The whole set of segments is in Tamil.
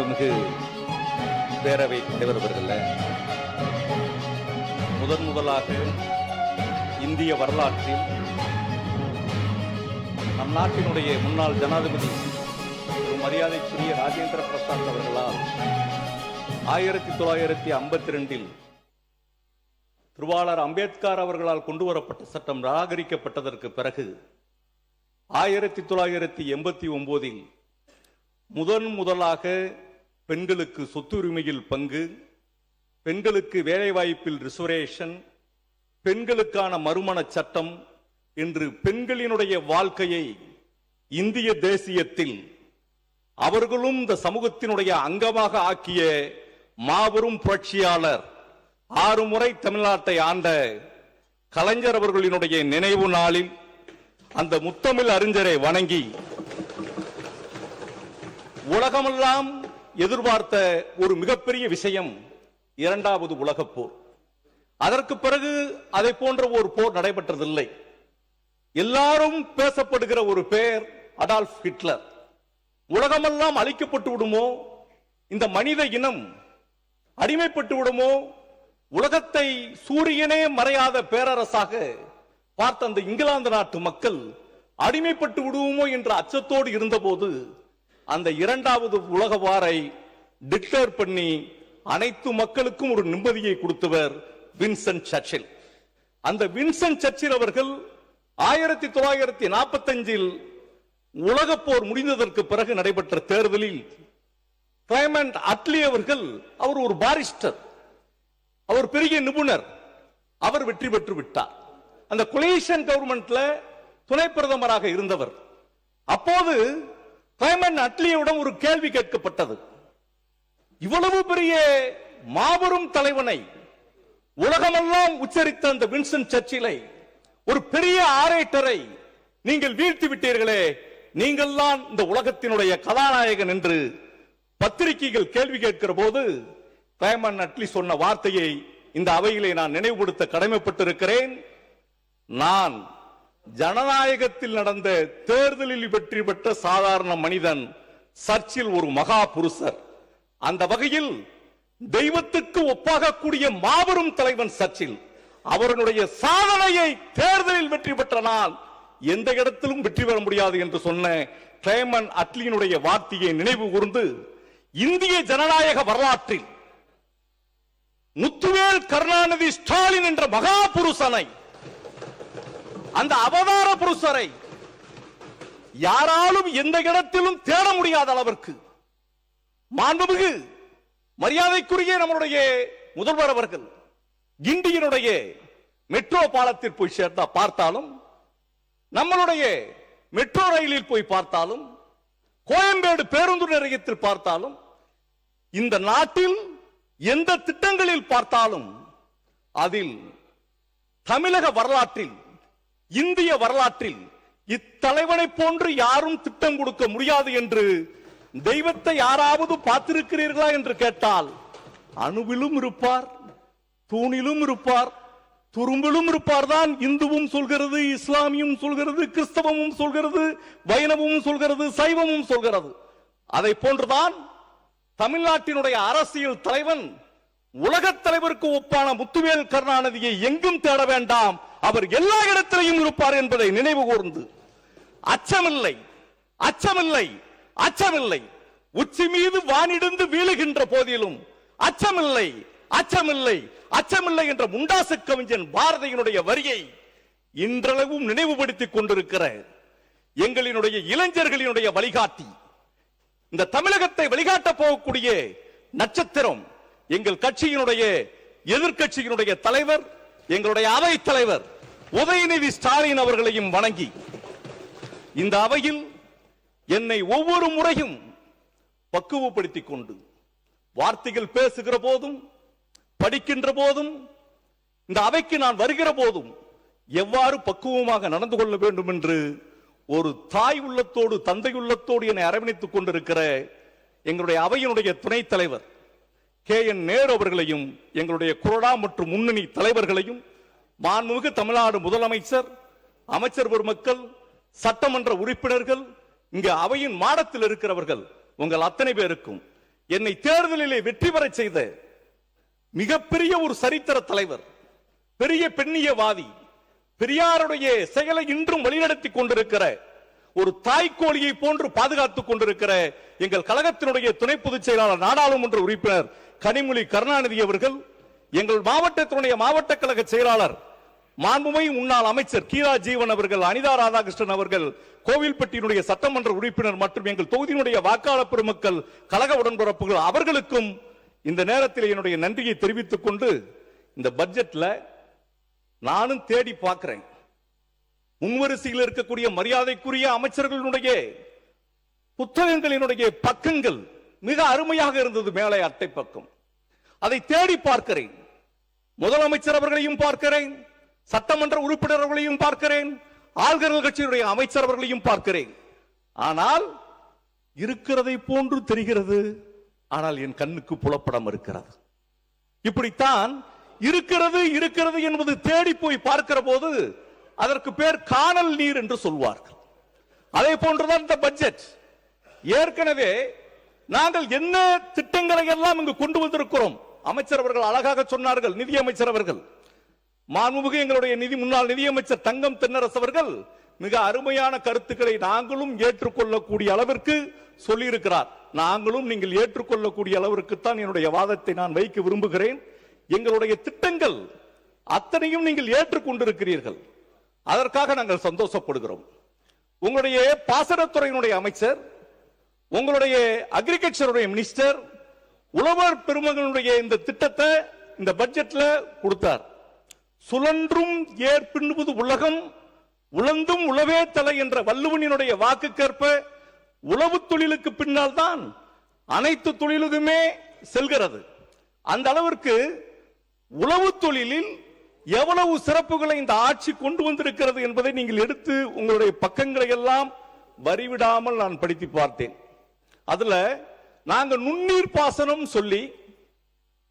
மாண்புமிகு பேரவை தலைவர் அவர்களே, முதலாக இந்திய வரலாற்றில் நம் நாட்டினுடைய முன்னாள் ஜனாதிபதி மரியாதைக்குரிய ராஜேந்திர பிரசாத் அவர்களால் 1952 திருவாளர் அம்பேத்கர் அவர்களால் கொண்டுவரப்பட்ட சட்டம் நிராகரிக்கப்பட்டதற்கு பிறகு 1989 முதலாக பெண்களுக்கு சொத்துரிமையில் பங்கு, பெண்களுக்கு வேலைவாய்ப்பில் ரிசர்வேஷன், பெண்களுக்கான மறுமண சட்டம் என்று பெண்களினுடைய வாழ்க்கையை இந்திய தேசியத்தில் அவர்களும் இந்த சமூகத்தினுடைய அங்கமாக ஆக்கிய மாபெரும் புரட்சியாளர் 6 முறை தமிழ்நாட்டை ஆண்ட கலைஞர் அவர்களினுடைய நினைவு நாளில் அந்த முத்தமிழ் அறிஞரை வணங்கி உலகமெல்லாம் எதிர்பார்த்த ஒரு மிகப்பெரிய விஷயம் இரண்டாவது உலகப் போர். அதற்கு பிறகு அதை போன்ற ஒரு போர் நடைபெற்றதில்லை. எல்லாரும் பேசப்படுகிற ஒரு பெயர் அடால்ஃப் ஹிட்லர். உலகமெல்லாம் அழிக்கப்பட்டு விடுமோ, இந்த மனித இனம் அடிமைப்பட்டு விடுமோ, உலகத்தை சூரியனே மறையாத பேரரசாக பார்த்த அந்த இங்கிலாந்து நாட்டு மக்கள் அடிமைப்பட்டு விடுவோமோ என்ற அச்சத்தோடு இருந்தபோது அந்த இரண்டாவது உலக வாரை டிக்ளேர் பண்ணி அனைத்து மக்களுக்கும் ஒரு நிம்மதியை கொடுத்தவர் வின்ஸ்டன் சர்ச்சில். அந்த வின்ஸ்டன் சர்ச்சில் அவர்கள் 1945 உலக போர் முடிந்ததற்கு பிறகு நடைபெற்ற தேர்தலில் கிளைமண்ட் அட்லி அவர்கள், அவர் ஒரு பாரிஸ்டர், அவர் பெரிய நிபுணர், அவர் வெற்றி பெற்று விட்டார். அந்த கொலிஷன் கவர்மெண்ட்ல துணை பிரதமராக இருந்தவர். அப்போது கிளைமண்ட் அட்லியிடம் ஒரு கேள்வி கேட்கப்பட்டது. இவ்வளவு பெரிய மாபெரும் தலைவனை, உலகமெல்லாம் உச்சரித்த அந்த வின்ஸ்டன் சர்ச்சிலை, ஒரு பெரிய ஆரேட்டரை நீங்கள் வீழ்த்தி விட்டீர்களே, நீங்கள் தான் இந்த உலகத்தினுடைய கதாநாயகன் என்று பத்திரிகைகள் கேள்வி கேட்கிற போது கிளைமண்ட் அட்லி சொன்ன வார்த்தையை இந்த அவையிலே நான் நினைவுபடுத்த கடமைப்பட்டிருக்கிறேன். நான் ஜனநாயகத்தில் நடந்த தேர்தலில் வெற்றி பெற்ற சாதாரண மனிதன், சர்ச்சில் ஒரு மகா புருஷர். அந்த வகையில் தெய்வத்துக்கு ஒப்பாகக்கூடிய மாபெரும் தலைவன் சர்ச்சில். அவருடைய சாதனையை தேர்தலில் வெற்றி பெற்ற நான் எந்த இடத்திலும் வெற்றி பெற முடியாது என்று சொன்ன கிளைமண்ட் அட்லியினுடைய வார்த்தையை நினைவு கூர்ந்து இந்திய ஜனநாயக வரலாற்றில் முத்துவேல் கருணாநிதி ஸ்டாலின் என்ற மகா புருஷனை, அந்த அவதார புருஷரை யாராலும் எந்த இடத்திலும் தேட முடியாத அளவிற்கு மாண்புமிகு மரியாதைக்குரிய நம்முடைய முதல்வர் அவர்கள் கிண்டியினுடைய மெட்ரோ பாலத்தில் போய் சேர்ந்தா பார்த்தாலும், நம்மளுடைய மெட்ரோ ரயிலில் போய் பார்த்தாலும், கோயம்பேடு பேருந்து நிலையத்தில் பார்த்தாலும், இந்த நாட்டில் எந்த திட்டங்களில் பார்த்தாலும் அதில் தமிழக வரலாற்றில், இந்திய வரலாற்றில் இத்தலைவனை போன்று யாரும் திட்டம் கொடுக்க முடியாது என்று தெய்வத்தை யாராவது பார்த்திருக்கிறீர்களா என்று கேட்டால் அணுவிலும் இருப்பார், தூணிலும் இருப்பார், துரும்பிலும் இருப்பார் தான் இந்துவும் சொல்கிறது, இஸ்லாமியும் சொல்கிறது, கிறிஸ்தவமும் சொல்கிறது, வைணவமும் சொல்கிறது, சைவமும் சொல்கிறது. அதை போன்றுதான் தமிழ்நாட்டினுடைய அரசியல் தலைவன் உலகத் தலைவருக்கு ஒப்பான முத்துவேல் கருணாநிதியை எங்கும் தேட வேண்டாம், அவர் எல்லா இடத்திலையும் இருப்பார் என்பதை நினைவு கூர்ந்து அச்சமில்லை, அச்சமில்லை, அச்சமில்லை, உச்சி மீது வானிடிந்து வீழுகின்ற போதிலும் அச்சமில்லை, அச்சமில்லை, அச்சமில்லை என்ற முண்டாசு கவிஞன் பாரதியினுடைய வரியை இன்றளவும் நினைவுபடுத்திக் கொண்டிருக்கிற எங்களினுடைய இளைஞர்களினுடைய வழிகாட்டி, இந்த தமிழகத்தை வழிகாட்ட போகக்கூடிய நட்சத்திரம் எங்கள் கட்சியினுடைய எதிர்கட்சியினுடைய தலைவர், எங்களுடைய அவை தலைவர் உதயநிதி ஸ்டாலின் அவர்களையும் வணங்கி இந்த அவையில் என்னை ஒவ்வொரு முறையும் பக்குவப்படுத்திக் கொண்டு வார்த்தைகள் பேசுகிற போதும், படிக்கின்ற போதும், இந்த அவைக்கு நான் வருகிற போதும் எவ்வாறு பக்குவமாக நடந்து கொள்ள வேண்டும் என்று ஒரு தாய் உள்ளத்தோடு, தந்தை உள்ளத்தோடு என்னை அரவணைத்துக் கொண்டிருக்கிற எங்களுடைய அவையினுடைய துணைத் தலைவர் KN நேரு அவர்களையும், எங்களுடைய கொறடா மற்றும் முன்னணி தலைவர்களையும், மாண்புமிகு தமிழ்நாடு முதலமைச்சர், அமைச்சர் பெருமக்கள், சட்டமன்ற உறுப்பினர்கள், இங்கு அவையின் மாடத்தில் இருக்கிறவர்கள், உங்கள் அத்தனை பேருக்கும் என்னை தேர்தலிலே வெற்றி பெற செய்த மிகப்பெரிய ஒரு சரித்திர தலைவர், பெரிய பெண்ணியவாதி, பெரியாருடைய செயலை இன்றும் வழிநடத்தி கொண்டிருக்கிற ஒரு தாய்க்கோழியை போன்று பாதுகாத்துக் கொண்டிருக்கிற எங்கள் கழகத்தினுடைய துணை பொதுச் செயலாளர், நாடாளுமன்ற உறுப்பினர் கனிமொழி கருணாநிதி அவர்கள், எங்கள் மாவட்டத்தினுடைய மாவட்ட கழக செயலாளர் மாண்புமிகு முன்னாள் அமைச்சர் கீரா ஜீவன் அவர்கள், அனிதா ராதாகிருஷ்ணன் அவர்கள், கோவில்பட்டியினுடைய சட்டமன்ற உறுப்பினர் மற்றும் எங்கள் தொகுதியினுடைய வாக்காளர் பெருமக்கள், கழக உடன்பிறப்புகள் அவர்களுக்கும் இந்த நேரத்தில் என்னுடைய நன்றியை தெரிவித்துக் கொண்டு, இந்த பட்ஜெட்ல நானும் தேடி பார்க்கிறேன். முன்வரிசையில் இருக்கக்கூடிய மரியாதைக்குரிய அமைச்சர்களுடைய புத்தகங்களினுடைய பக்கங்கள் மிக அருமையாக இருந்தது. மேலே அட்டை பக்கம் அதை தேடி பார்க்கிறேன். முதலமைச்சர் அவர்களையும் பார்க்கிறேன், சட்டமன்ற உறுப்பினர்களையும் பார்க்கிறேன், ஆளுநர்கள் கட்சியினுடைய அமைச்சர் அவர்களையும் பார்க்கிறேன். ஆனால் இருக்கிறதை போன்று தெரிகிறது, ஆனால் என் கண்ணுக்கு புலப்படம் இருக்கிறது. இப்படித்தான் இருக்கிறது இருக்கிறது என்பது தேடி போய் பார்க்கிற போது அதற்கு பேர் காணல் நீர் என்று சொல்வார்கள். அதே போன்றுதான் இந்த பட்ஜெட். ஏற்கனவே நாங்கள் என்ன திட்டங்களை எல்லாம் இங்கு கொண்டு வந்திருக்கிறோம். அமைச்சர் அவர்கள் அழகாக சொன்னார்கள். நிதியமைச்சர் அவர்கள், மாண்புமிகு எங்களுடைய முன்னாள் நிதியமைச்சர் தங்கம் தென்னரசு அவர்கள் மிக அருமையான கருத்துக்களை நாங்களும் ஏற்றுக்கொள்ளக்கூடிய அளவிற்கு சொல்லியிருக்கிறார். நாங்களும் நீங்கள் ஏற்றுக்கொள்ளக்கூடிய அளவிற்கு தான் என்னுடைய வாதத்தை நான் வைக்க விரும்புகிறேன். எங்களுடைய திட்டங்கள் அத்தனையும் நீங்கள் ஏற்றுக்கொண்டிருக்கிறீர்கள், அதற்காக நாங்கள் சந்தோஷப்படுகிறோம். உங்களுடைய பாசனத்துறையினுடைய அமைச்சர், உங்களுடைய அக்ரிகல்ச்சருடைய மினிஸ்டர், உழவர் பெருமகளுடைய இந்த திட்டத்தை இந்த பட்ஜெட்ல கொடுத்தார். சுழன்றும் ஏற்பின்பது உலகம், உழந்தும் உழவே தலை என்ற வள்ளுவனினுடைய வாக்குக்கேற்ப உழவு தொழிலுக்கு பின்னால் தான் அனைத்து தொழிலுக்குமே செல்கிறது. அந்த அளவிற்கு உழவு தொழிலில் எவ்வளவு சிறப்புகளை இந்த ஆட்சி கொண்டு வந்திருக்கிறது என்பதை நீங்கள் எடுத்து உங்களுடைய பக்கங்களை எல்லாம் வரிவிடாமல் நான் படித்து பார்த்தேன். அதுல நாங்க நுண்ணீர் பாசனம் சொல்லி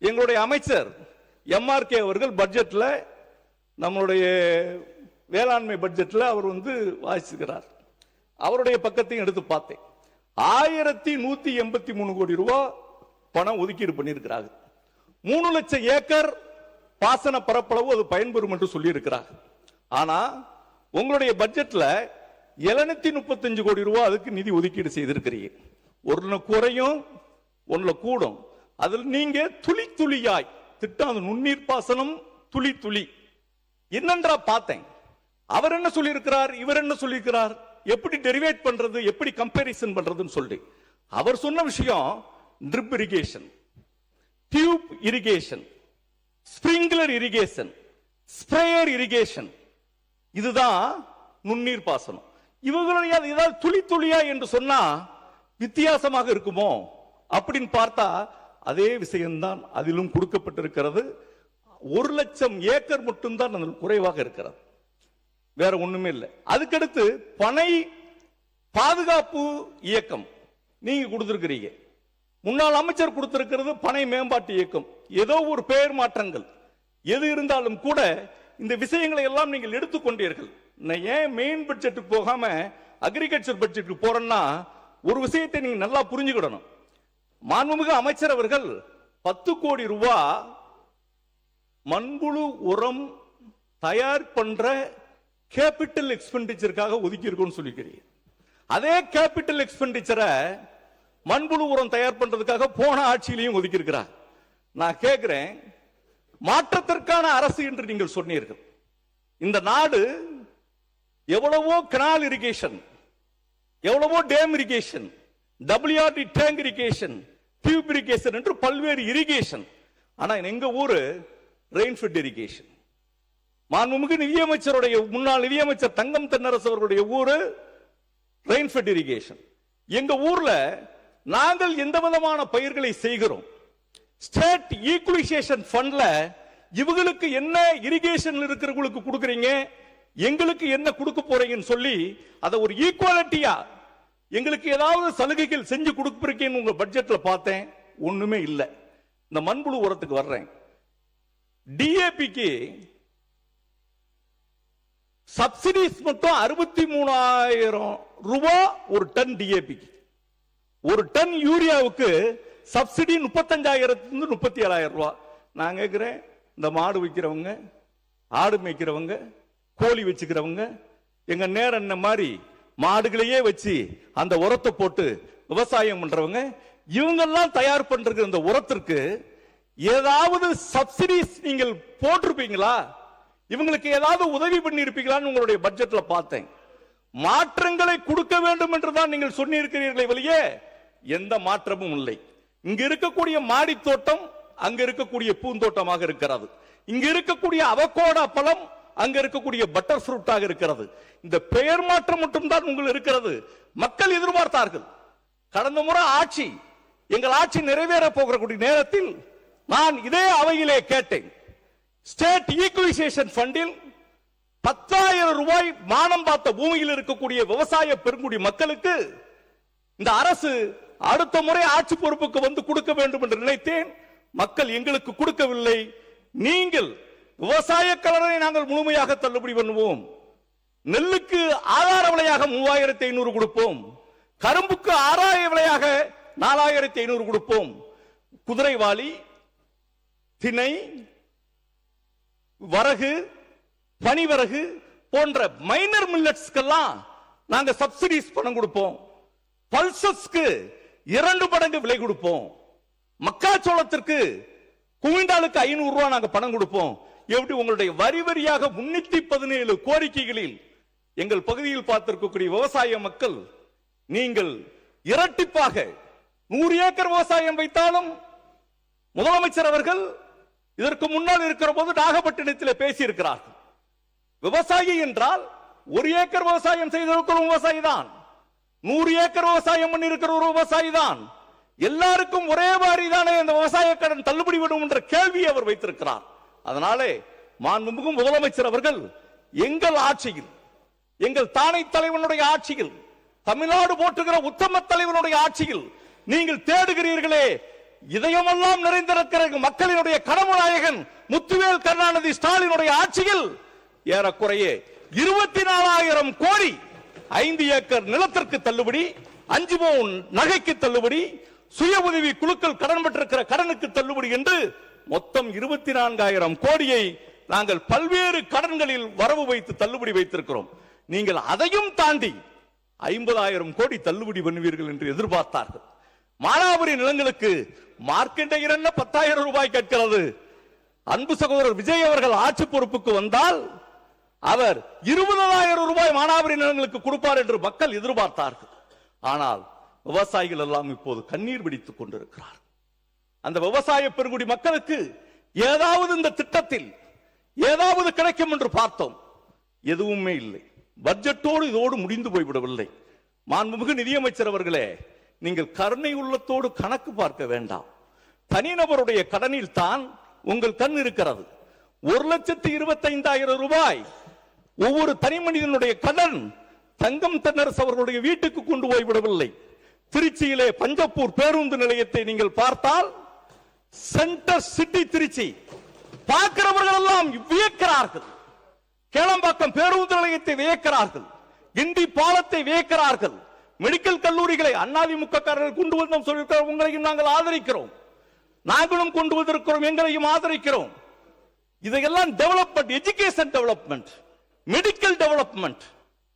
எங்களுடைய அமைச்சர் MRK அவர்கள் பட்ஜெட்ல, நம்மளுடைய வேளாண்மை பட்ஜெட்ல அவர் வாசிக்கிறார். அவருடைய பக்கத்தையும் எடுத்து பார்த்தேன். 1183 கோடி ரூபாய் பணம் ஒதுக்கீடு பண்ணியிருக்கிறாங்க. 3 லட்சம் ஏக்கர் பாசன பரப்பளவு அது பயன்பெறும் என்று சொல்லி இருக்கிறார். ஆனா உங்களுடைய பட்ஜெட்ல 735 கோடி ரூபாய் அதுக்கு நிதி ஒதுக்கீடு செய்திருக்கிறீங்க. ஒன்னு குறையும் ஒன்னுல கூடும். அதில் நீங்க துளி துளியாய் திட்டம், நுண்ணீர் பாசனம் துளி துளி என்னன்றா பார்த்தேன். அவர் என்ன சொல்லி இருக்கிறார், இவர் என்ன சொல்லி இருக்கிறார், எப்படி டெரிவேட் பண்றது, எப்படி கம்பேரிசன் பண்றதுன்னு சொல்லி அவர் சொன்ன விஷயம் drip irrigation, tube irrigation, sprinkler irrigation, sprayer irrigation. இதுதான் நுண்ணீர் பாசனம். இவங்களுடைய ஏதாவது துளி துளியா என்று சொன்னா வித்தியாசமாக இருக்குமோ அப்படின்னு பார்த்தா அதே விஷயம்தான் அதிலும் கொடுக்கப்பட்டிருக்கிறது. 1 லட்சம் ஏக்கர் மட்டும்தான் அதில் குறைவாக இருக்கிறது, வேற ஒண்ணுமே இல்லை. அதுக்கடுத்து பனை பாதுகாப்பு இயக்கம் நீங்க கொடுத்திருக்கிறீங்க. முன்னாள் அமைச்சர் கொடுத்திருக்கிறது பனை மேம்பாட்டு இயக்கம். ஏதோ ஒரு பெயர் மாற்றங்கள் எது இருந்தாலும் கூட இந்த விஷயங்களை எல்லாம் நீங்கள் எடுத்துக்கொண்டீர்கள். ஏன் மெயின் பட்ஜெட்டுக்கு போகாம அக்ரிகல்ச்சர் பட்ஜெட்டுக்கு போறேன்னா ஒரு விஷயத்தை நீங்க நல்லா புரிஞ்சுக்கிடணும். மாண்புமிகு அமைச்சர் அவர்கள் 10 கோடி ரூபாய் மண்புழு உரம் தயார் பண்ற கேபிட்டல் எக்ஸ்பெண்டிச்சருக்காக ஒதுக்கி இருக்கும்னு சொல்லிக்கிறீங்க. அதே கேபிட்டல் எக்ஸ்பெண்டிச்சரை மண்புழு உரம் தயார் பண்றதுக்காக போன ஆட்சியிலையும் ஒதுக்கி இருக்கிறார். நான் கேட்கிறேன், மாற்றத்திற்கான அரசு என்று நீங்கள் சொன்னீர்கள். இந்த நாடு எவ்வளவோ கனால் இரிகேஷன், எவ்வளவோ dam irrigation, WRD tank irrigation, tube irrigation என்று பல்வேறு இரிகேஷன். ஆனா எங்க ஊரு ரெயின்ஃபெட் இரிகேஷன். மாண்புமிகு நிதியமைச்சருடைய முன்னாள் நிதியமைச்சர் தங்கம் தென்னரசு அவர்களுடைய ஊரு ரெயின்ஃபெட் இரிகேஷன். எங்க ஊர்ல நாங்கள் எந்த விதமான பயிர்களை செய்கிறோம், ஸ்டேட் ஈக்குவலைசேஷன் ஃபண்ட்ல இவங்களுக்கு என்ன இரிகேஷன் இருக்கிறவங்களுக்கு கொடுக்குறீங்க, எங்களுக்கு என்ன கொடுக்க போறீங்கன்னு சொல்லி அதை ஒரு ஈக்குவாலிட்டியா எங்களுக்கு ஏதாவது சலுகைகள் செஞ்சு கொடுப்பீங்கன்னு உங்க பட்ஜெட்ல பார்த்தேன். ஒண்ணுமே இல்லை. இந்த மண்புழு உரத்துக்கு வர்றேன். டிஏபிக்கு சப்சிடிஸ் மட்டும் 63,000 ரூபாய் ஒரு டன் டிஏபிக்கு. ஒரு டன் யூரியாவுக்கு சப்சிடி 35,000 37,000 ரூபாய். நான் கேட்கிறேன், இந்த மாடு விற்கிறவங்க, ஆடு மேய்க்கிறவங்க, கோழி வச்சுக்கிறவங்க, எங்க நேரம் என்ன மாதிரி மாடுகளையே வச்சு அந்த உரத்தை போட்டு விவசாயம் பண்றவங்க, இவங்கெல்லாம் தயார் பண்ற இந்த உரத்திற்கு ஏதாவது சப்சிடிஸ் நீங்கள் போட்டிருப்பீங்களா? இவங்களுக்கு ஏதாவது உதவி பண்ணி இருப்பீங்களான்னு உங்களுடைய பட்ஜெட்ல பார்த்தேன். மாற்றங்களை கொடுக்க வேண்டும் என்றுதான் நீங்கள் சொன்னிருக்கிறீர்களே வெளியே எந்த மாற்றமும் இல்லை. இங்க இருக்கக்கூடிய மாடி தோட்டம் அங்க இருக்கக்கூடிய பூந்தோட்டமாக இருக்கிறது. இங்க இருக்கக்கூடிய அவகோடா பழம் அங்க இருக்கக்கூடிய பட்டர் ஃப்ரூட்டாக இருக்கிறது. இந்த பெயர் மாற்றம் மட்டும்தான் உங்களுக்கு இருக்கிறது. மக்கள் எதிர்பார்த்தார்கள். கடந்த முறை ஆட்சி, எங்கள் ஆட்சி நிறைவேற போகிற நேரத்தில் நான் இதே அவையிலே கேட்டேன், ஸ்டேட் ஈக்குவைசேஷன் ஃபண்டில் 10,000 ரூபாய் மானம் பார்த்த பூமியில் இருக்கக்கூடிய விவசாய பெருங்குடி மக்களுக்கு இந்த அரசு அடுத்த முறை ஆட்சி பொறுப்புக்கு வந்து கொடுக்க வேண்டும் என்று நினைத்தேன். மக்கள் எங்களுக்கு கொடுக்கவில்லை. நீங்கள் விவசாய கடனை நாங்கள் முழுமையாக தள்ளுபடி பண்ணுவோம், நெல்லுக்கு ஆதார விலையாக 3,500 கொடுப்போம், கரும்புக்கு ஆதார விலையாக 4,500 கொடுப்போம், குதிரைவாளி, திணை, வரகு, பனிவரகு போன்ற மைனர் மில்லட்ஸ்க்கெல்லாம் நாங்க சப்சிடிஸ் பணம் கொடுப்போம், பல்சஸ்க்கு 2 மடங்கு விலை கொடுப்போம், மக்காச்சோளத்திற்கு குவிண்டாலுக்கு 500 ரூபாய் நாங்க பணம் கொடுப்போம். எப்படி உங்களுடைய வரி வரியாக 317 கோரிக்கைகளில் எங்கள் பகுதியில் பார்த்திருக்கக்கூடிய விவசாய மக்கள் நீங்கள் இரட்டிப்பாக 100 ஏக்கர் விவசாயம் வைத்தாலும் முதலமைச்சர் அவர்கள் இதற்கு முன்னால் இருக்கிற போது நாகப்பட்டினத்தில் பேசியிருக்கிறார்கள். விவசாயி என்றால் 1 ஏக்கர் விவசாயம் செய்திருக்கிற விவசாயி தான், 100 ஏக்கர் விவசாயம் பண்ணிருக்கிற ஒரு விவசாயி தான், எல்லாருக்கும் ஒரே மாதிரி தானே இந்த விவசாய கடன் தள்ளுபடி விடும் என்ற கேள்வியை அவர் வைத்திருக்கிறார். அதனாலே மாண்புமிகு முதலமைச்சர் அவர்கள் எங்கள் ஆட்சியில், எங்கள் தானை தலைவனுடைய ஆட்சியில், தமிழ்நாடு போற்றுகிற உத்தம தலைவனுடைய ஆட்சியில் நீங்கள் தேடுகிறீர்களே, இதயமெல்லாம் நிறைந்திருக்கிற மக்களினுடைய கனவுநாயகன் முத்துவேல் கருணாநிதி ஸ்டாலினுடைய ஆட்சியில் ஏறக்குறைய 24,000 கோடி 5 ஏக்கர் நிலத்திற்கு தள்ளுபடி, 5 பவுன் நகைக்கு தள்ளுபடி, சுய உதவி குழுக்கள் கடன் பெற்றிருக்கிற கடனுக்கு தள்ளுபடி என்று மொத்தம் 24,000 கோடியை நாங்கள் பல்வேறு கடன்களில் வரவு வைத்து தள்ளுபடி வைத்திருக்கிறோம். நீங்கள் அதையும் தாண்டி 50,000 கோடி தள்ளுபடி பண்ணுவீர்கள் என்று எதிர்பார்த்தார்கள். மானாவாரி நிலங்களுக்கு மார்க்கெண்டையர் என்ன 10,000 ரூபாய் கேட்கிறது. அன்பு சகோதரர் விஜய் அவர்கள் ஆட்சி பொறுப்புக்கு வந்தால் அவர் 20,000 ரூபாய் மானாவாரி நிலங்களுக்கு கொடுப்பார் என்று மக்கள் எதிர்பார்த்தார்கள். ஆனால் விவசாயிகள் எல்லாம் இப்போது கண்ணீர் வெடித்துக் கொண்டிருக்கிறார். அந்த விவசாய பெருங்குடி மக்களுக்கு ஏதாவது இந்த திட்டத்தில் ஏதாவது கிடைக்கும் என்று பார்த்தோம், எதுவுமே இல்லை. பட்ஜெட்டோடு இதோடு முடிந்து போய்விடவில்லை. மாண்புமிகு நிதியமைச்சர் அவர்களே, நீங்கள் கருணை உள்ளத்தோடு கணக்கு பார்க்க வேண்டாம். தனிநபருடைய கடனில் தான் உங்கள் கண் இருக்கிறது. 1,25,000 ரூபாய் ஒவ்வொரு தனி மனிதனுடைய கடன் தங்கம் தென்னரசு அவர்களுடைய வீட்டுக்கு கொண்டு போய்விடவில்லை. திருச்சியிலே பஞ்சப்பூர் பேருந்து நிலையத்தை நீங்கள் பார்த்தால் சென்டர் சிட்டி திருச்சி பார்க்கிறவர்கள் எல்லாம் வியக்கிறார்கள். கேளம்பாக்கம் பேருந்து நிலையத்தை வியக்கிறார்கள், கிண்டி பாலத்தை வியக்கிறார்கள். மெடிக்கல் கல்லூரிகளை அதிமுககாரர்கள் கொண்டு வந்தோம் சொல்லியிருக்கிறோம், உங்களையும் நாங்கள் ஆதரிக்கிறோம், நாங்களும் கொண்டு வந்திருக்கிறோம், எங்களையும் ஆதரிக்கிறோம். இதையெல்லாம் development, education development, medical development,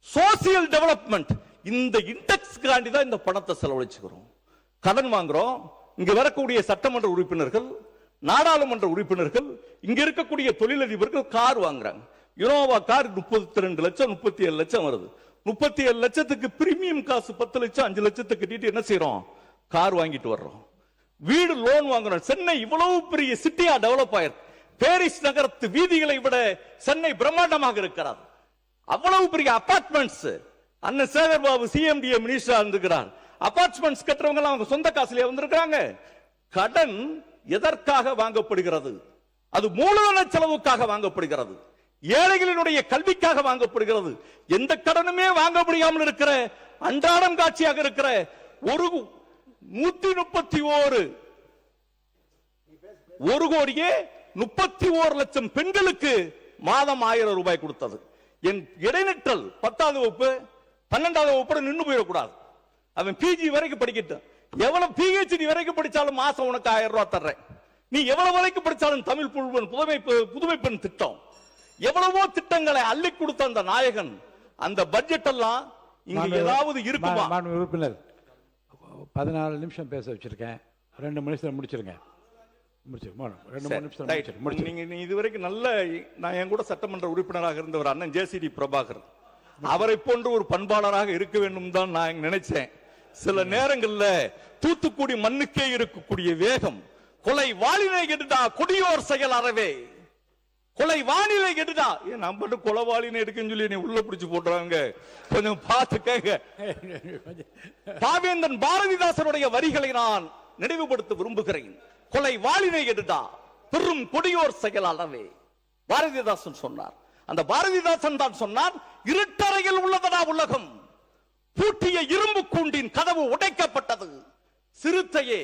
social development, இந்த இண்டெக்ஸ் காண்டி தான் இந்த பணத்தை செலவழிச்சுக்கிறோம். கடன் வாங்குறோம். இங்க வரக்கூடிய சட்டமன்ற உறுப்பினர்கள், நாடாளுமன்ற உறுப்பினர்கள், இங்க இருக்கக்கூடிய தொழிலதிபர்கள் கார் வாங்குறாங்க. யுனோவா கார் 32 லட்சம் 37 லட்சம் வருது. 37 லட்சத்துக்கு பிரீமியம் காசு 10 லட்சம் 5 லட்சத்துக்கு கட்டிட்டு என்ன செய்யறோம்? கார் வாங்கிட்டு வர்றோம். வீடு லோன் வாங்குறோம். சென்னை இவ்வளவு பெரிய சிட்டியா டெவலப் ஆயிருக்கு. பாரிஸ் நகரத்து வீதிகளை விட சென்னை பிரம்மாண்டமாக இருக்கிறது. அவ்வளவு பெரிய அபார்ட்மெண்ட்ஸ். அண்ணன் சேகர் பாபு சிஎம்டிஏ மினிஸ்டரா இருந்திருக்கிறார். அபார்ட்மெண்ட்ஸ் கட்டுறவங்க அவங்க சொந்த காசுலயே வந்திருக்காங்க. கடன் எதற்காக வாங்கப்படுகிறது? அது மூலதன செலவுக்காக வாங்கப்படுகிறது, ஏழைகளினுடைய கல்விக்காக வாங்கப்படுகிறது. எந்த கடனுமே வாங்க முடியாமல் இருக்கிற அன்றாடம் காட்சியாக இருக்கிற ஒரு 131 கோடியே 31 லட்சம் பெண்களுக்கு மாதம் 1000 ரூபாய் கொடுத்தது. என் இடைநிற்றல் 10வது வகுப்பு 12வது வகுப்பு நின்று போயிடக்கூடாது. அவன் பிஜி வரைக்கும் படிக்கட்டும். எவ்வளவு PhD வரைக்கும் படிச்சாலும் மாசம் உனக்கு 1000 ரூபாய் தர்றேன். நீ எவ்வளவு வரைக்கும் படிச்சாலும் தமிழ் புதுமை பெண் திட்டம், எவ்வளவோ திட்டங்களை அள்ளி கொடுத்த அந்த நாயகன், அந்த பட்ஜெட் எல்லாம் இங்க ஏதாவது இருக்குமா? உறுப்பினர் 14 நிமிஷம் பேச வச்சிருக்கேன், 2 நிமிஷத்துல முடிச்சிருங்க. நீங்க இதுவரைக்கும் நல்ல, நான் என் கூட சட்டமன்ற உறுப்பினராக இருந்தவர் அண்ணன் JCD பிரபாகர், அவரை போன்ற ஒரு பண்பாளராக இருக்க வேண்டும் தான் நான் நினைச்சேன். சில நேரங்கள்ல தூத்துக்குடி மண்ணுக்கே இருக்கக்கூடிய வேகம், கொலை வாளினை எடுடா கொடியோர் செயல் அறவே, கொலை வானிலை எடுடா, நான் மட்டும் கொலைவாளினை எடுக்குன்னு சொல்லி நீ உள்ள பிடிச்சு போடுறாங்க, கொஞ்சம் பார்த்துக்கங்க. பாவேந்தன் பாரதிதாசனுடைய வரிகளை நான் நினைவுபடுத்த விரும்புகிறேன். கொலை வாளினை எடுடா பெரும் கொடியோர் செயல் அறவே, பாரதிதாசன் சொன்னார். அந்த பாரதிதாசன் தான் சொன்னார், இருட்டறையில் உள்ளதடா உலகம், பூட்டிய இரும்பு கூண்டின் கதவு உடைக்கப்பட்டது, சிறுத்தையே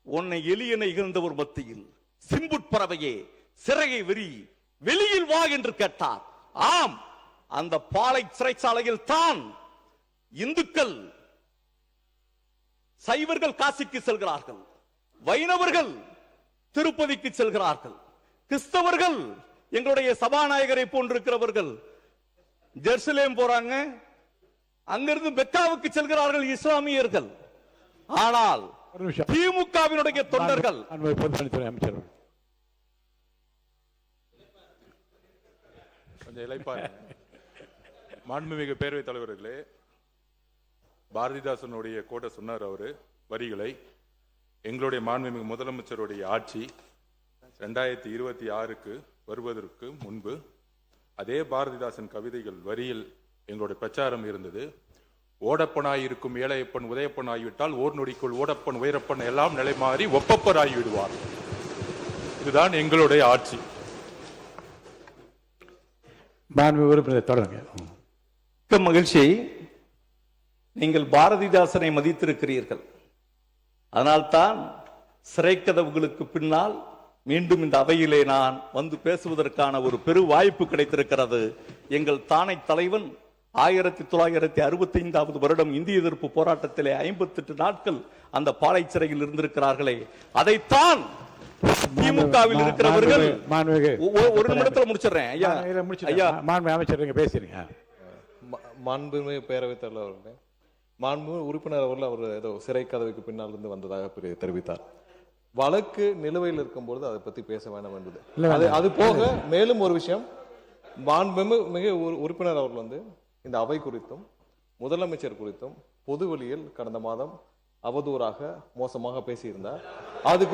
உன்னை எலியனை இகழ்ந்த ஒரு மத்தியில், சிம்புட்பறவையே சிறையை விரி, வெளியில் வா என்று கேட்டார். ஆம், அந்த பாலை சிறைச்சாலையில் தான் இந்துக்கள், சைவர்கள் காசிக்கு செல்கிறார்கள், வைணவர்கள் திருப்பதிக்கு செல்கிறார்கள், கிறிஸ்தவர்கள் எங்களுடைய சபாநாயகரை போன்றிருக்கிறவர்கள் ஜெருசலேம் போறாங்க, அங்கிருந்து மெக்காவுக்கு செல்கிறார்கள் இஸ்லாமியர்கள். ஆனால் திமுகவினுடைய தொண்டர்கள், அமைச்சர் மாண்புமிகு பேரவைத் தலைவர்களே, பாரதிதாசனுடைய கோட்டை சொன்னார் அவரு வரிகளை. எங்களுடைய மாண்புமிகு முதலமைச்சருடைய ஆட்சி 2026க்கு வருவதற்கு முன்பு அதே பாரதிதாசன் கவிதைகள் வரியில் எங்களுடைய பிரச்சாரம் இருந்தது. ஓடப்பனாய் இருக்கும் ஏழையப்பன் உதயப்பன் ஆகிவிட்டால் ஓர் நொடிக்குள் ஓடப்பன் உயரப்பன் எல்லாம் நிலைமாறி ஒப்பப்பர் ஆகிவிடுவார். இதுதான் எங்களுடைய ஆட்சி. தொடருங்க. மகிழ்ச்சி, நீங்கள் பாரதிதாசனை மதித்திருக்கிறீர்கள். அதனால்தான் சிறை கதவுகளுக்கு பின்னால் மீண்டும் இந்த அவையிலே நான் வந்து பேசுவதற்கான ஒரு பெரு வாய்ப்பு கிடைத்திருக்கிறது. எங்கள் தானை தலைவன் 1965 வருடம் இந்திய எதிர்ப்பு போராட்டத்திலே 58 நாட்கள் அந்த பாலை சிறையில் இருந்திருக்கிறார்களே, அதைத்தான் திமுகவில் இருக்கிறவர்கள். ஒரு நிமிடத்தில் முடிச்சிடுறேன் ஐயா. ஐயா அமைச்சர் பேசுறீங்க. மாண்புமிகு பேரவைத் தலைவர் அவர்களே, மாண்புமிகு உறுப்பினர் அவர்கள் அவர் ஏதோ சிறை கதவுக்கு பின்னால் இருந்து வந்ததாக தெரிவித்தார். வழக்கு நிலுவையில் இருக்கும்போது அதை பத்தி பேச வேண்டாம் என்பது. அது போக மேலும் ஒரு விஷயம், மாண்புமிகு உறுப்பினர் அவர்கள் வந்து இந்த அவை குறித்தும் முதலமைச்சர் குறித்தும் பொதுவெளியில் கடந்த மாதம் அவதூறாக மோசமாக பேசியிருந்தார். அது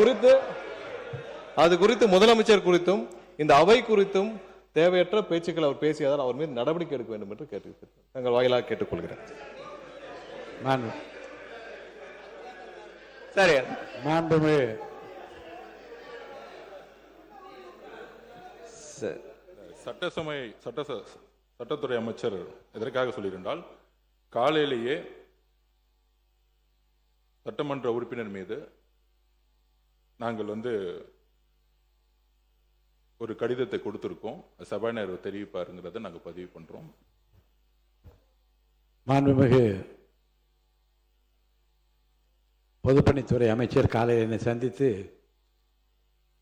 குறித்து முதலமைச்சர் குறித்தும் இந்த அவை குறித்தும் தேவையற்ற பேச்சுக்கள் அவர் பேசியதால் அவர் மீது நடவடிக்கை எடுக்க வேண்டும் என்று தங்கள் வாயிலாக கேட்டுக்கொள்கிறேன். சரி, சட்டத்துறை அமைச்சர் எதற்காக சொல்லியிருந்தால், காலையிலேயே சட்டமன்ற உறுப்பினர் மீது நாங்கள் ஒரு கடிதத்தை கொடுத்திருக்கோம், சபாநாயகர் தெரிவிப்பாருங்கிறத நாங்கள் பதிவு பண்றோம். மாண்புமிகு பொதுப்பணித்துறை அமைச்சர் காலையில் என்னை சந்தித்து,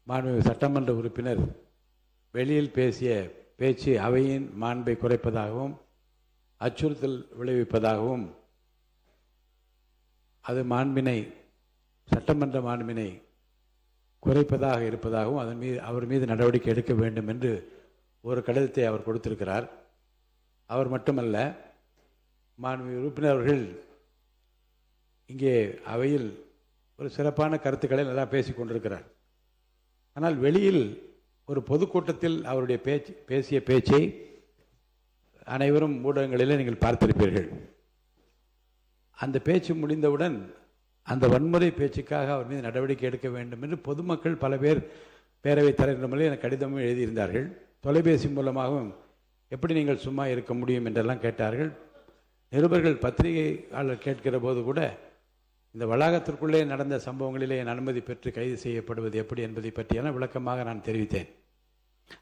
மாண்புமிகு சட்டமன்ற உறுப்பினர் வெளியில் பேசிய பேச்சு அவையின் மாண்பை குறைப்பதாகவும் அச்சுறுத்தல் விளைவிப்பதாகவும், அது சட்டமன்ற மாண்பினை குறைப்பதாக இருப்பதாகவும் அவர் மீது நடவடிக்கை எடுக்க வேண்டும் என்று ஒரு கடிதத்தை அவர் கொடுத்திருக்கிறார். அவர் மட்டுமல்ல, மாண்புமிகு உறுப்பினர் அவர்கள் இங்கே அவையில் ஒரு சிறப்பான கருத்துக்களை நல்லா பேசிக் கொண்டிருக்கிறார். ஆனால் வெளியில் ஒரு பொதுக்கூட்டத்தில் அவருடைய பேசிய பேச்சை அனைவரும் ஊடகங்களில் நீங்கள் பார்த்திருப்பீர்கள். அந்த பேச்சு முடிந்தவுடன் அந்த வன்முறை பேச்சுக்காக அவர் மீது நடவடிக்கை எடுக்க வேண்டும் என்று பொதுமக்கள் பல பேர் பேரவைத் தலைவர் முறையில் எனக்கு கடிதமும் எழுதியிருந்தார்கள். தொலைபேசி மூலமாகவும் எப்படி நீங்கள் சும்மா இருக்க முடியும் என்றெல்லாம் கேட்டார்கள். நிருபர்கள் பத்திரிகையாளர் கேட்கிற போது கூட இந்த வளாகத்திற்குள்ளே நடந்த சம்பவங்களிலே என் அனுமதி பெற்று கைது செய்யப்படுவது எப்படி என்பதை பற்றியெல்லாம் விளக்கமாக நான் தெரிவித்தேன்.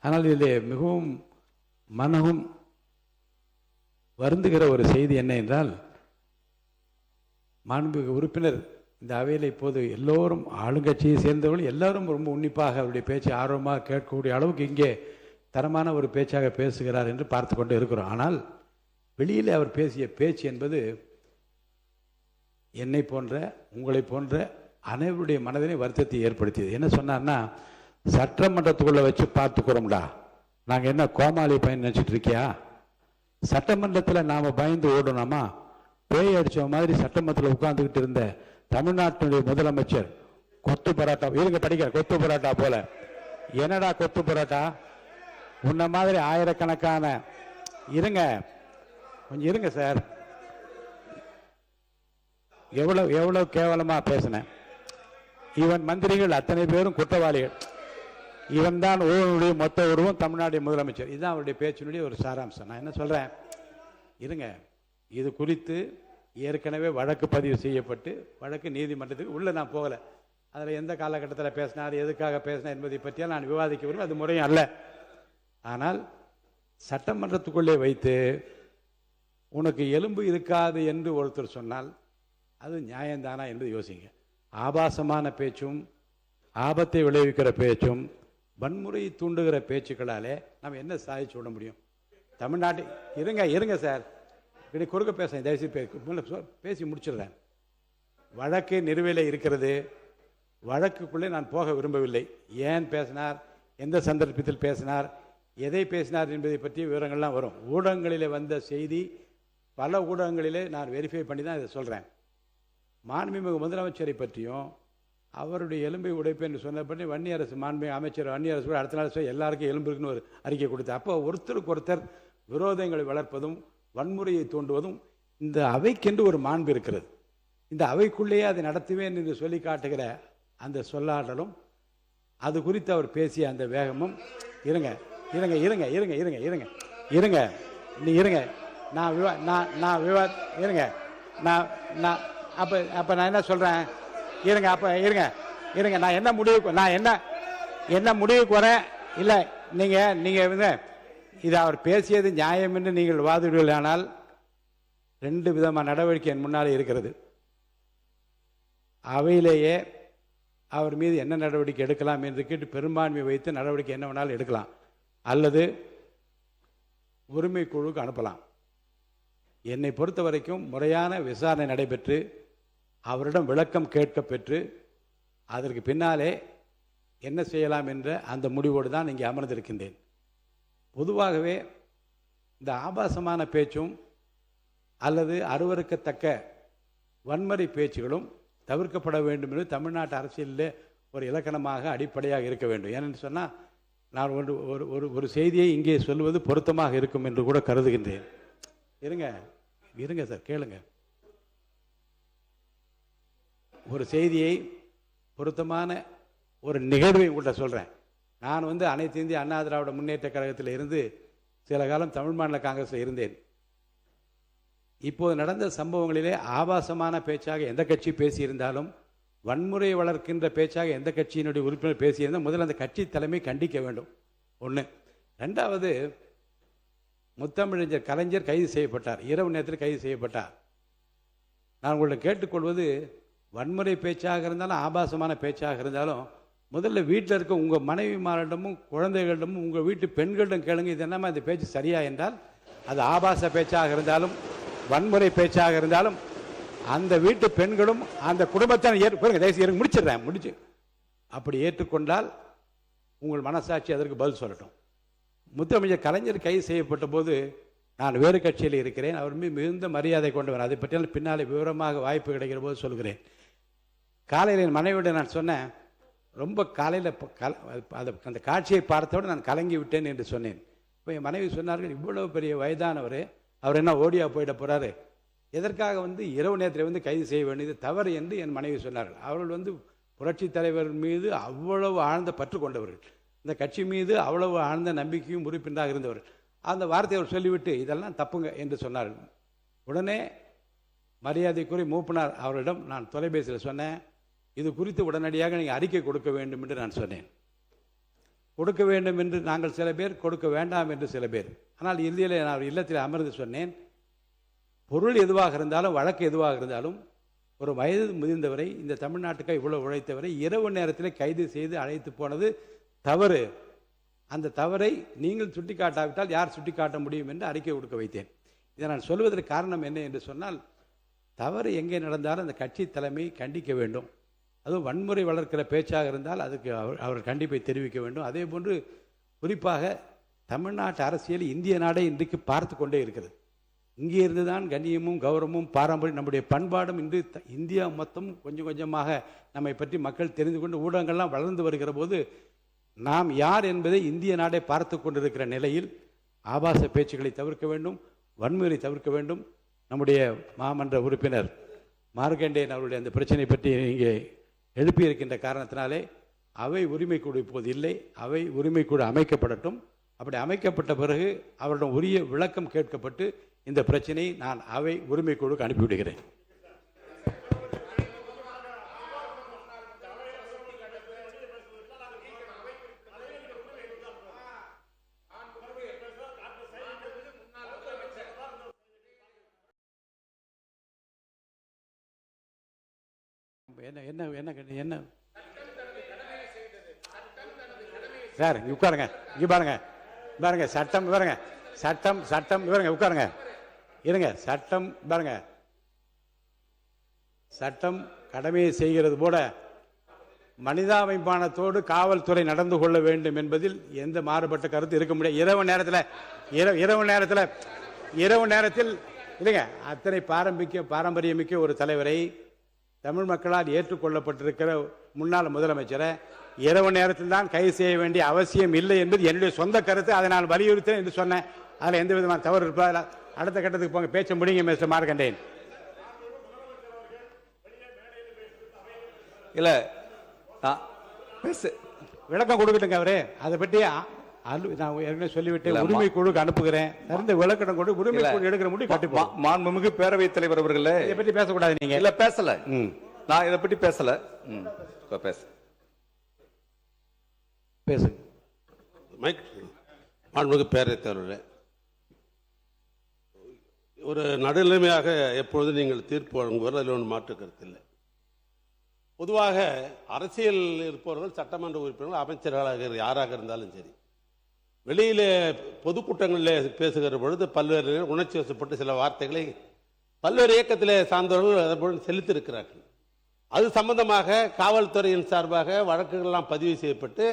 ஆனால் இதில் மிகவும் மனமும் வருந்துகிற ஒரு செய்தி என்ன என்றால், மாண்புமிகு உறுப்பினர் இந்த அவையில் இப்போது எல்லோரும் ஆளுங்கட்சியை சேர்ந்தவர்கள் எல்லாரும் ரொம்ப உன்னிப்பாக அவருடைய பேச்சை ஆர்வமாக கேட்கக்கூடிய அளவுக்கு இங்கே தரமான ஒரு பேச்சாக பேசுகிறார் என்று பார்த்து கொண்டு இருக்கிறோம். ஆனால் வெளியில் அவர் பேசிய பேச்சு என்பது என்னை போன்ற உங்களை போன்ற அனைவருடைய மனதிலே வருத்தத்தை ஏற்படுத்தியது. என்ன சொன்னார்னா, சட்டமன்றத்துக்குள்ளே வச்சு பார்த்துக்கிறோம்டா, நாங்கள் என்ன கோமாளி பயன் நினச்சிட்டு இருக்கியா? சட்டமன்றத்தில் நாம் பயந்து ஓடணுமா? பேய் அடித்த மாதிரி சட்டமன்றத்தில் உட்கார்ந்துக்கிட்டு இருந்த தமிழ்நாட்டினுடைய முதலமைச்சர் கொத்து பரோட்டா இருங்க படிக்கிற கொத்து பரோட்டா போல. என்னடா கொத்து பரோட்டா? உன்ன மாதிரி ஆயிரக்கணக்கான இருங்க கொஞ்சம் இருங்க சார், எவ்வளவு எவ்வளவு கேவலமா பேசினேன். இவன் மந்திரிகள் அத்தனை பேரும் குற்றவாளிகள், இவன் தான் ஊழலுடைய மொத்த உருவம் தமிழ்நாடு முதலமைச்சர். இதுதான் அவருடைய பேச்சினுடைய ஒரு சாராம்சம். நான் என்ன சொல்றேன், இருங்க, இது குறித்து ஏற்கனவே வழக்கு பதிவு செய்யப்பட்டு வழக்கு நீதிமன்றத்துக்கு உள்ள நான் போகல. அதில் எந்த காலகட்டத்தில் பேசினார், எதுக்காக பேசினார் என்பதை பற்றியால் நான் விவாதிக்க விரும்ப, அது முறையும் அல்ல. ஆனால் சட்டமன்றத்துக்குள்ளே வைத்து உனக்கு எலும்பு இருக்காது என்று ஒருத்தர் சொன்னால் அது நியாயம்தானா என்று யோசிங்க. ஆபாசமான பேச்சும் ஆபத்தை விளைவிக்கிற பேச்சும் வன்முறையை தூண்டுகிற பேச்சுக்களாலே நம்ம என்ன சாதிச்சு விட முடியும்? தமிழ்நாட்டு இருங்க இருங்க சார், இப்படி குறுக்க பேசுறேன், தயவுசெய்து பேசி முடிச்சிடுறேன். வழக்கு நிலுவையில் இருக்கிறது. வழக்குக்குள்ளே நான் போக விரும்பவில்லை. ஏன் பேசினார், எந்த சந்தர்ப்பத்தில் பேசினார், எதை பேசினார் என்பதை பற்றிய விவரங்கள்லாம் வரும். ஊடகங்களிலே வந்த செய்தி, பல ஊடகங்களிலே நான் வெரிஃபை பண்ணி தான் இதை சொல்கிறேன். மாண்புமிகு முதலமைச்சரை பற்றியும் அவருடைய எலும்பை உடைப்பு என்று சொன்னபடி வன்னியரசு மாண்புமிகு அமைச்சர் வன்னியரசு கூட அடுத்த நாள் எல்லாருக்கும் எலும்பு இருக்குன்னு ஒரு அறிக்கை கொடுத்தார். அப்போ ஒருத்தருக்கு ஒருத்தர் விரோதங்களை வளர்ப்பதும் வன்முறையை தூண்டுவதும், இந்த அவைக்கென்று ஒரு மாண்பு இருக்கிறது. இந்த அவைக்குள்ளேயே அதை நடத்துவேன் என்று சொல்லி காட்டுகிற அந்த சொல்லாடலும், அது குறித்து அவர் பேசிய அந்த வேகமும், இருங்க இருங்க இருங்க இருங்க இருங்க இருங்க இருங்க நீ இருங்க, நான் இருங்க, நான் அப்போ நான் என்ன சொல்கிறேன், இருங்க, அப்போ இருங்க இருங்க, நான் என்ன முடிவுக்கு வரேன். இல்லை, நீங்கள் இது அவர் பேசியது நியாயம் என்று நீங்கள் வாதிடுவீர்களானால் 2 விதமான நடவடிக்கை என் முன்னாலே இருக்கிறது. அவையிலேயே அவர் மீது என்ன நடவடிக்கை எடுக்கலாம் என்று கேட்டு பெரும்பான்மை வைத்து நடவடிக்கை என்ன வேணாலும் எடுக்கலாம், அல்லது உரிமை குழுவுக்கு அனுப்பலாம். என்னை பொறுத்த வரைக்கும் முறையான விசாரணை நடைபெற்று அவரிடம் விளக்கம் கேட்க பெற்று அதற்கு பின்னாலே என்ன செய்யலாம் என்ற அந்த முடிவோடு தான் இங்கே அமர்ந்திருக்கின்றேன். பொதுவாகவே இந்த ஆபாசமான பேச்சும் அல்லது அருவருக்கத்தக்க வன்முறை பேச்சுகளும் தவிர்க்கப்பட வேண்டும் என்று தமிழ்நாட்டு அரசியலில் ஒரு இலக்கணமாக அடிப்படையாக இருக்க வேண்டும். ஏனென்று சொன்னால், நான் ஒரு செய்தியை இங்கே சொல்வது பொருத்தமாக இருக்கும் என்று கூட கருதுகின்றேன். இருங்க சார், கேளுங்க. ஒரு செய்தியை, பொருத்தமான ஒரு நிகழ்வை உங்கள்கிட்ட சொல்கிறேன். நான் அனைத்து இந்திய அண்ணா திராவிட முன்னேற்ற கழகத்தில் இருந்து சில காலம் தமிழ் மாநில காங்கிரஸில் இருந்தேன். இப்போது நடந்த சம்பவங்களிலே ஆபாசமான பேச்சாக எந்த கட்சி பேசியிருந்தாலும், வன்முறையை வளர்க்கின்ற பேச்சாக எந்த கட்சியினுடைய உறுப்பினர் பேசியிருந்தால் முதல்ல அந்த கட்சி தலைமை கண்டிக்க வேண்டும். 1. 2வது, முத்தமிழறிஞர் கலைஞர் கைது செய்யப்பட்டார், இரவு நேரத்தில் கைது செய்யப்பட்டார். நான் உங்களை கேட்டுக்கொள்வது, வன்முறை பேச்சாக இருந்தாலும் ஆபாசமான பேச்சாக இருந்தாலும் முதல்ல வீட்டில் இருக்க உங்கள் மனைவிமாரிடமும் குழந்தைகளிடமும் உங்கள் வீட்டு பெண்களிடம் கேளுங்க, இது என்னமா இந்த பேச்சு சரியா என்றால், அது ஆபாச பேச்சாக இருந்தாலும் வன்முறை பேச்சாக இருந்தாலும் அந்த வீட்டு பெண்களும் அந்த குடும்பத்தை முடிச்சு அப்படி ஏற்றுக்கொண்டால் உங்கள் மனசாட்சி அதற்கு பதில் சொல்லட்டும். முத்தமிழர் கலைஞர் கைது செய்யப்பட்ட போது நான் வேறு கட்சியில் இருக்கிறேன். அவர் மீது மிகுந்த மரியாதை கொண்டவர். அதை பற்றியால் பின்னாலே விவரமாக வாய்ப்பு கிடைக்கிற போது சொல்கிறேன். காலையில் என் மனைவியோட நான் சொன்னேன், ரொம்ப காலையில் அந்த காட்சியை பார்த்தோடு நான் கலங்கி விட்டேன் என்று சொன்னேன். இப்போ என் மனைவி சொன்னார்கள், இவ்வளவு பெரிய வயதானவர், அவர் என்ன ஓடியா போயிட போகிறாரு, எதற்காக இரவு நேரத்தில் கைது செய்ய வேண்டியது தவறு என்று என் மனைவி சொன்னார்கள். அவர்கள் புரட்சி தலைவர் மீது அவ்வளவு ஆழ்ந்த பற்று கொண்டவர்கள், இந்த கட்சி மீது அவ்வளவு ஆழ்ந்த நம்பிக்கையும் உறுப்பினராக இருந்தவர்கள். அந்த வார்த்தையை அவர் சொல்லிவிட்டு இதெல்லாம் தப்புங்க என்று சொன்னார்கள். உடனே மரியாதைக்குரிய மூப்பனார் அவரிடம் நான் தொலைபேசியில் சொன்னேன், இது குறித்து உடனடியாக நீங்கள் அறிக்கை கொடுக்க வேண்டும் என்று நான் சொன்னேன். கொடுக்க வேண்டும் என்று நாங்கள் சில பேர், கொடுக்க வேண்டாம் என்று சில பேர். ஆனால் இறுதியில் நான் இல்லத்தில் அமர்ந்து சொன்னேன், பொருள் எதுவாக இருந்தாலும் வழக்கு எதுவாக இருந்தாலும் ஒரு வயது முதிர்ந்தவரை, இந்த தமிழ்நாட்டுக்கு இவ்வளவு உழைத்தவரை இரவு நேரத்தில் கைது செய்து அழைத்து போனது தவறு. அந்த தவறை நீங்கள் சுட்டிக்காட்டாவிட்டால் யார் சுட்டிக்காட்ட முடியும் என்று அறிக்கை கொடுக்க வைத்தேன். இதை நான் சொல்வதற்கு காரணம் என்ன என்று சொன்னால், தவறு எங்கே நடந்தாலும் அந்த கட்சி தலைமை கண்டிக்க வேண்டும். அதுவும் வன்முறை வளர்க்கிற பேச்சாக இருந்தால் அதுக்கு அவர் கண்டிப்பை தெரிவிக்க வேண்டும். அதே போன்று குறிப்பாக தமிழ்நாட்டு அரசியல் இந்திய நாடே இன்றைக்கு பார்த்து கொண்டே இருக்கிறது. இங்கே இருந்து தான் கண்ணியமும் கௌரவமும் பாரம்பரியம் நம்முடைய பண்பாடும் இன்று இந்தியா மொத்தம் கொஞ்சம் கொஞ்சமாக நம்மை பற்றி மக்கள் தெரிந்து கொண்டு ஊடகங்கள்லாம் வளர்ந்து வருகிற போது நாம் யார் என்பதை இந்திய நாடே பார்த்து கொண்டிருக்கிற நிலையில் ஆபாச பேச்சுக்களை தவிர்க்க வேண்டும், வன்முறை தவிர்க்க வேண்டும். நம்முடைய மாமன்ற உறுப்பினர் மார்க்கண்டேயன் அவருடைய அந்த பிரச்சனை பற்றி இங்கே எழுப்பியிருக்கின்ற காரணத்தினாலே அவை உரிமைக்குழு இப்போது இல்லை. அவை உரிமைக்குழு அமைக்கப்படட்டும். அப்படி அமைக்கப்பட்ட பிறகு அவரிடம் உரிய விளக்கம் கேட்கப்பட்டு இந்த பிரச்சனையை நான் அவை உரிமைக்குழுக்கு அனுப்பிவிடுகிறேன். என்ன என்ன என்ன என்ன சார், உட்காருங்க. இங்க பாருங்க பாருங்க, சட்டம் பாருங்க, சட்டம் சட்டம் பாருங்க, உட்காருங்க இருங்க. சட்டம் பாருங்க, சட்டம் கடமையை செய்கிறது போல மனிதாபிமானத்தோடு காவல்துறை நடந்து கொள்ள வேண்டும் என்பதில் எந்த மாறுபட்ட கருத்து இருக்க முடியாது. இரவு நேரத்தில் இல்லைங்க, அத்தனை பாரம்பரியமிக்க ஒரு தலைவரை, தமிழ் மக்களால் ஏற்றுக்கொள்ளப்பட்டிருக்கிற முன்னாள் முதலமைச்சரை இரவு நேரத்தில் தான் கைது செய்ய வேண்டிய அவசியம் இல்லை என்பது என்னுடைய சொந்த கருத்து. அதை நான் வலியுறுத்தேன் என்று சொன்னேன். அதில் எந்த விதமான தவறு இருப்பதில்லை. அடுத்த கட்டத்துக்கு போங்க, பேச்ச முடியுங்க மிஸ்டர் மார்க்கண்டேயன். இல்ல விளக்கம் கொடுக்கட்டுங்க அவரு. அதை பற்றி நான் ஏற்கனவே சொல்லிவிட்டு உரிமை குழுக்கு அனுப்புகிறேன். இந்த விளக்கம் கொண்டு உரிமை குழு எடுக்கிற முடிவு கட்டுப்போம். மாண்புமிகு பேரவைத் தலைவர் அவர்களே, இதை பற்றி பேசக்கூடாது. நீங்க இல்ல பேசல, நான் இதை பற்றி பேசல. பேசுங்க. மாண்புமிகு பேரவைத் தலைவர்களே, ஒரு நடுநிலைமையாக எப்பொழுதும் நீங்கள் தீர்ப்பு வழங்குவது அதில் ஒன்று மாற்று கருத்து இல்லை. பொதுவாக அரசியல் இருப்பவர்கள், சட்டமன்ற உறுப்பினர்கள், அமைச்சர்களாக யாராக இருந்தாலும் சரி, வெளியிலே பொதுக்கூட்டங்களில் பேசுகிற பொழுது பல்வேறு உணர்ச்சி வசப்பட்டு சில வார்த்தைகளை பல்வேறு இயக்கத்திலே சார்ந்தவர்கள் அதன்போல் செலுத்தியிருக்கிறார்கள். அது சம்பந்தமாக காவல்துறையின் சார்பாக வழக்குகள்லாம் பதிவு செய்யப்பட்டு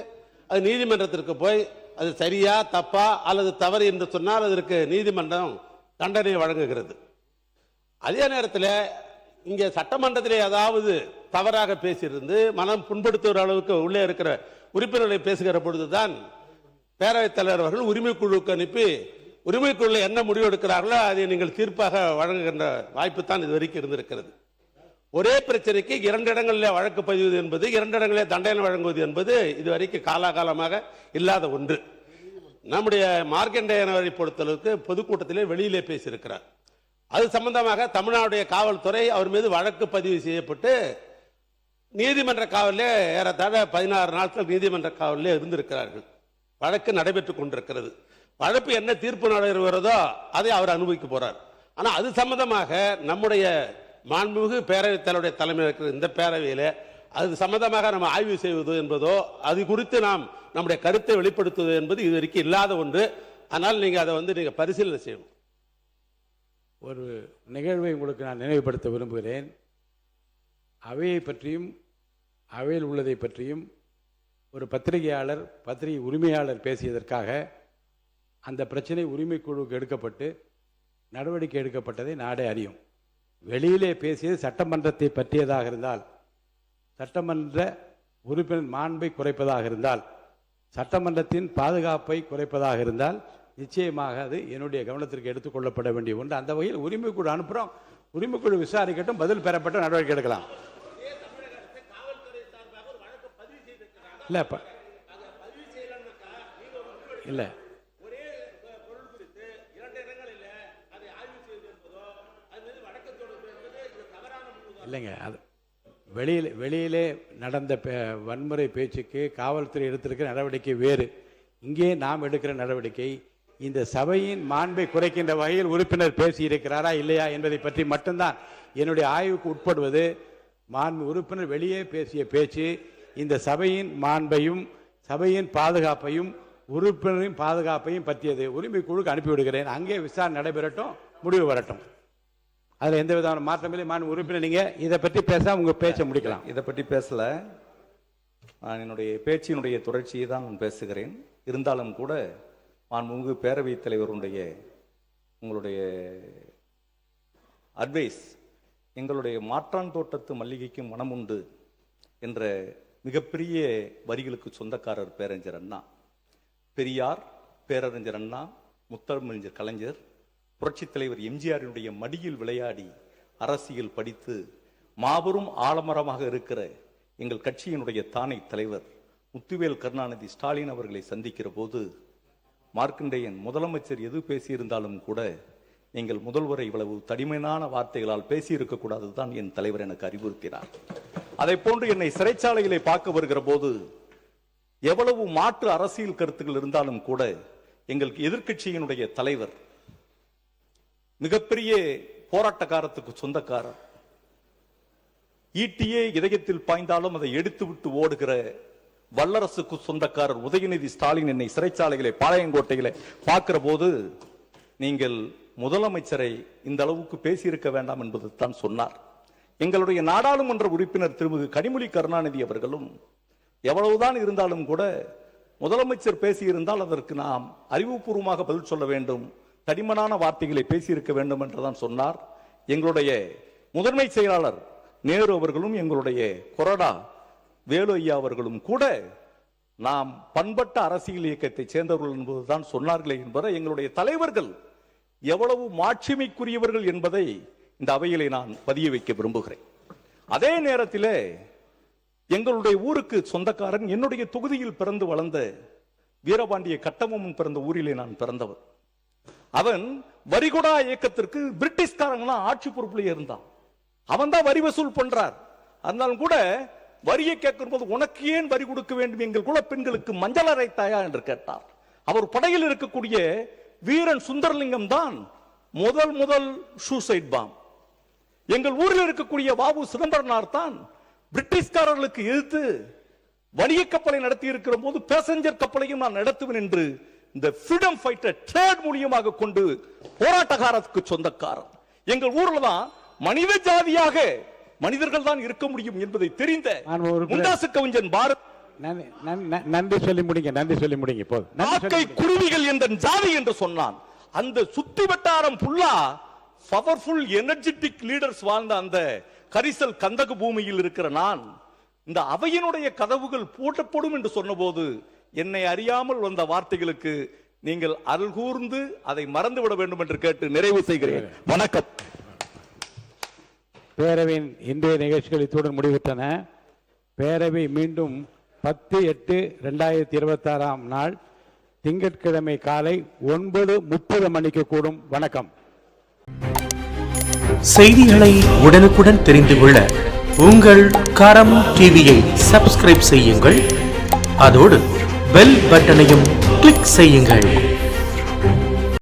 அது நீதிமன்றத்திற்கு போய் அது சரியா தப்பா அல்லது தவறு என்று சொன்னால் அதற்கு நீதிமன்றம் தண்டனை வழங்குகிறது. அதே நேரத்தில் இங்கே சட்டமன்றத்திலே ஏதாவது தவறாக பேசியிருந்து மனம் புண்படுத்துகிற அளவுக்கு உள்ளே இருக்கிற உறுப்பினர்களை பேசுகிற பொழுதுதான் பேரவைத் தலைவர் அவர்கள் உரிமைக்குழுவுக்கு அனுப்பி உரிமைக்குழு என்ன முடிவு எடுக்கிறார்களோ அதை நீங்கள் தீர்ப்பாக வழங்குகின்ற வாய்ப்பு தான் இதுவரைக்கும் இருந்திருக்கிறது. ஒரே பிரச்சனைக்கு 2 இடங்களில் வழக்கு பதிவது என்பது, 2 இடங்களில் தண்டனை வழங்குவது என்பது இதுவரைக்கும் காலாகாலமாக இல்லாத ஒன்று. நம்முடைய மார்க்கண்டேயன் அவரை பொறுத்தளவுக்கு பொதுக்கூட்டத்திலே வெளியிலே பேசியிருக்கிறார். அது சம்பந்தமாக தமிழ்நாடுடைய காவல்துறை அவர் மீது வழக்கு பதிவு செய்யப்பட்டு நீதிமன்ற காவலிலே ஏறத்தாழ 16 நாட்கள் நீதிமன்ற காவலிலே இருந்திருக்கிறார்கள். வழக்கு நடைபெற்றுக் கொண்டிருக்கிறது. வழக்கு என்ன தீர்ப்பு நடைபெறுகிறதோ அதை அவர் அனுபவிக்க போறார். ஆனால் அது சம்பந்தமாக நம்முடைய மாண்புமிகு பேரவைத் தலைவருடைய தலைமையில் இருக்கிற இந்த பேரவையில அது சம்பந்தமாக நம்ம ஆய்வு செய்வது என்பதோ அது குறித்து நாம் நம்முடைய கருத்தை வெளிப்படுத்துவது என்பது இதுவரைக்கும் இல்லாத ஒன்று. ஆனால் நீங்க அதை நீங்க பரிசீலனை செய்யணும். ஒரு நிகழ்வை உங்களுக்கு நான் நினைவுபடுத்த விரும்புகிறேன். அவையை பற்றியும் அவையில் உள்ளதை பற்றியும் ஒரு பத்திரிகையாளர், பத்திரிகை உரிமையாளர் பேசியதற்காக அந்த பிரச்சனை உரிமைக்குழுவுக்கு எடுக்கப்பட்டு நடவடிக்கை எடுக்கப்பட்டதை நாடே அறியும். வெளியிலே பேசியது சட்டமன்றத்தை பற்றியதாக இருந்தால், சட்டமன்ற உறுப்பினர் மாண்பை குறைப்பதாக இருந்தால், சட்டமன்றத்தின் பாதுகாப்பை குறைப்பதாக இருந்தால் நிச்சயமாக அது என்னுடைய கவனத்திற்கு எடுத்துக்கொள்ளப்பட வேண்டிய ஒன்று. அந்த வகையில் உரிமைக்குழு அனுப்புகிறோம். உரிமைக்குழு விசாரிக்கட்டும், பதில் பெறப்பட்ட நடவடிக்கை எடுக்கலாம். இல்லை இல்லை இல்லைங்க, அது வெளியிலே நடந்த வன்முறை பேச்சுக்கு காவல்துறை எடுத்திருக்கிற நடவடிக்கை வேறு. இங்கே நாம் எடுக்கிற நடவடிக்கை இந்த சபையின் மாண்பை குறைக்கின்ற வகையில் உறுப்பினர் பேசியிருக்கிறாரா இல்லையா என்பதை பற்றி மட்டும்தான் என்னுடைய ஆய்வுக்கு உட்படுவது. மாண்பு உறுப்பினர் வெளியே பேசிய பேச்சு இந்த சபையின் மாண்பையும் சபையின் பாதுகாப்பையும் உறுப்பினரின் பாதுகாப்பையும் பற்றியது. உரிமை குழுக்கு அனுப்பிவிடுகிறேன், அங்கே விசாரணை நடைபெறட்டும், முடிவு வரட்டும். அதில் எந்த விதமான மாற்றமில்லை. மாண்பு உறுப்பினர் நீங்க இதை பற்றி பேச உங்க பேச்சை முடிக்கலாம். இதை பற்றி பேசல, நான் என்னுடைய பேச்சினுடைய தொடர்ச்சியை தான் நான் பேசுகிறேன். இருந்தாலும் கூட மாண்புமிகு பேரவைத் தலைவருடைய உங்களுடைய அட்வைஸ், எங்களுடைய மாற்றான் தோட்டத்து மல்லிகைக்கும் மனம் உண்டு என்ற மிகப்பெரிய வரிகளுக்கு சொந்தக்காரர் பேரறிஞர் அண்ணா. பெரியார், பேரறிஞர் அண்ணா, முத்தமிழறிஞர் கலைஞர், புரட்சித் தலைவர் எம்ஜிஆரினுடைய மடியில் விளையாடி அரசியல் படித்து மாபெரும் ஆலமரமாக இருக்கிற எங்கள் கட்சியினுடைய தானை தலைவர் முத்துவேல் கருணாநிதி ஸ்டாலின் அவர்களை சந்திக்கிற போது மார்க்கண்டேயன் முதலமைச்சர் எது பேசியிருந்தாலும் கூட நீங்கள் முதல்வரை இவ்வளவு தடிமையான வார்த்தைகளால் பேசியிருக்க கூடாதுதான் என் தலைவர் எனக்கு அறிவுறுத்தினார். அதை போன்று என்னை சிறைச்சாலைகளை பார்க்க வருகிற போது எவ்வளவு மாற்று அரசியல் கருத்துக்கள் இருந்தாலும் கூட எங்களுக்கு எதிர்க்கட்சியினுடைய தலைவர் மிகப்பெரிய போராட்டக்காரத்துக்கு சொந்தக்காரர், ஈட்டியே இதயத்தில் பாய்ந்தாலும் அதை எடுத்து விட்டு ஓடுகிற வல்லரசுக்கு சொந்தக்காரர் உதயநிதி ஸ்டாலின் என்னை சிறைச்சாலைகளை பாளையங்கோட்டைகளை பார்க்கிற போது நீங்கள் முதலமைச்சரை இந்த அளவுக்கு பேசியிருக்க வேண்டாம் என்பது தான் சொன்னார். எங்களுடைய நாடாளுமன்ற உறுப்பினர் திருமிகு கனிமொழி கருணாநிதி அவர்களும் எவ்வளவுதான் இருந்தாலும் கூட முதலமைச்சர் பேசியிருந்தால் அதற்கு நாம் அறிவுபூர்வமாக பதில் சொல்ல வேண்டும், தடிமனான வார்த்தைகளை பேசியிருக்க வேண்டும் என்றுதான் சொன்னார். எங்களுடைய முதன்மை செயலாளர் நேரு அவர்களும் எங்களுடைய கொறடா வேலு ஐயா அவர்களும் கூட நாம் பண்பட்ட அரசியல் இயக்கத்தை சேர்ந்தவர்கள் என்பதுதான் சொன்னார்களே என்பதை எங்களுடைய தலைவர்கள் எவ்வளவு மாட்சிமைக்குரியவர்கள் என்பதை இந்த அவையிலே நான் பதிய வைக்க விரும்புகிறேன். அதே நேரத்தில் எங்களுடைய ஊருக்கு சொந்தக்காரன், என்னுடைய தொகுதியில் பிறந்து வளர்ந்த வீரபாண்டிய கட்டபொம்மன் பிறந்த ஊரிலே நான் பிறந்தவர். அவன் வரிகொடா இயக்கத்திற்கு பிரிட்டிஷ்காரங்களாம் ஆட்சி பொறுப்பிலே இருந்தான். அவன் தான் வரி வசூல் பண்றார். அதனாலும் கூட வரியை கேட்கும் போது உனக்கு ஏன் வரி கொடுக்க வேண்டும், எங்கள் குல பெண்களுக்கு மஞ்சள் அரைத்தாயா என்று கேட்டார். அவர் படையில் இருக்கக்கூடிய வீரன் சுந்தரலிங்கம் தான் முதல் சூசைட் பாம். எங்கள் ஊரில் இருக்கக்கூடிய வாவு சிதம்பரனார் தான் பிரிட்டிஷ்காரர்களுக்கு எதிர்த்து வணிக கப்பலை நடத்தி இருக்கிற போது பேசஞ்சர் கப்பலையும் நான் நடத்துவேன் என்று இந்த ஃப்ரீடம் ஃபைட்டர் ட்ரேட் மூலியமாக கொண்டு போராட்டக்காரத்துக்கு சொந்தக்காரர். எங்கள் ஊர்ல தான் மனித ஜாதியாக மனிதர்கள் தான் இருக்க முடியும் என்பதை தெரிந்த முண்டாசு கவிஞன் பாரத். நன்றி சொல்லி முடிங்க போதும். குருவிகள் என்ற ஜாதி என்று சொன்னான். அந்த சுத்தி வட்டாரம் புல்லா பவர்ஃபுல் எனர்ஜெட்டிக் லீடர்ஸ் வாழ்ந்த அந்த கரிசல் கந்தக பூமியில் இருக்கிற நான் இந்த அவையினுடைய கதவுகள் பூட்டப்படும் என்று சொன்னபோது என்னை அறியாமல் வந்த வார்த்தைகளுக்கு நீங்கள் அருள் கூர்ந்து அதை மறந்துவிட வேண்டும் என்று கேட்டு நிறைவு செய்கிறேன். வணக்கம். பேரவையின் இன்றைய நிகழ்ச்சிகள் இத்துடன் முடிவுற்றன. பேரவை மீண்டும் 10/8/2026 நாள் திங்கட்கிழமை காலை 9:30 மணிக்கு கூடும். வணக்கம். செய்திகளை உடனுக்குடன் தெரிந்து கொள்ள உங்கள் கரம் டிவியை சப்ஸ்கிரைப் செய்யுங்கள். அதோடு பெல் பட்டனையும் கிளிக் செய்யுங்கள்.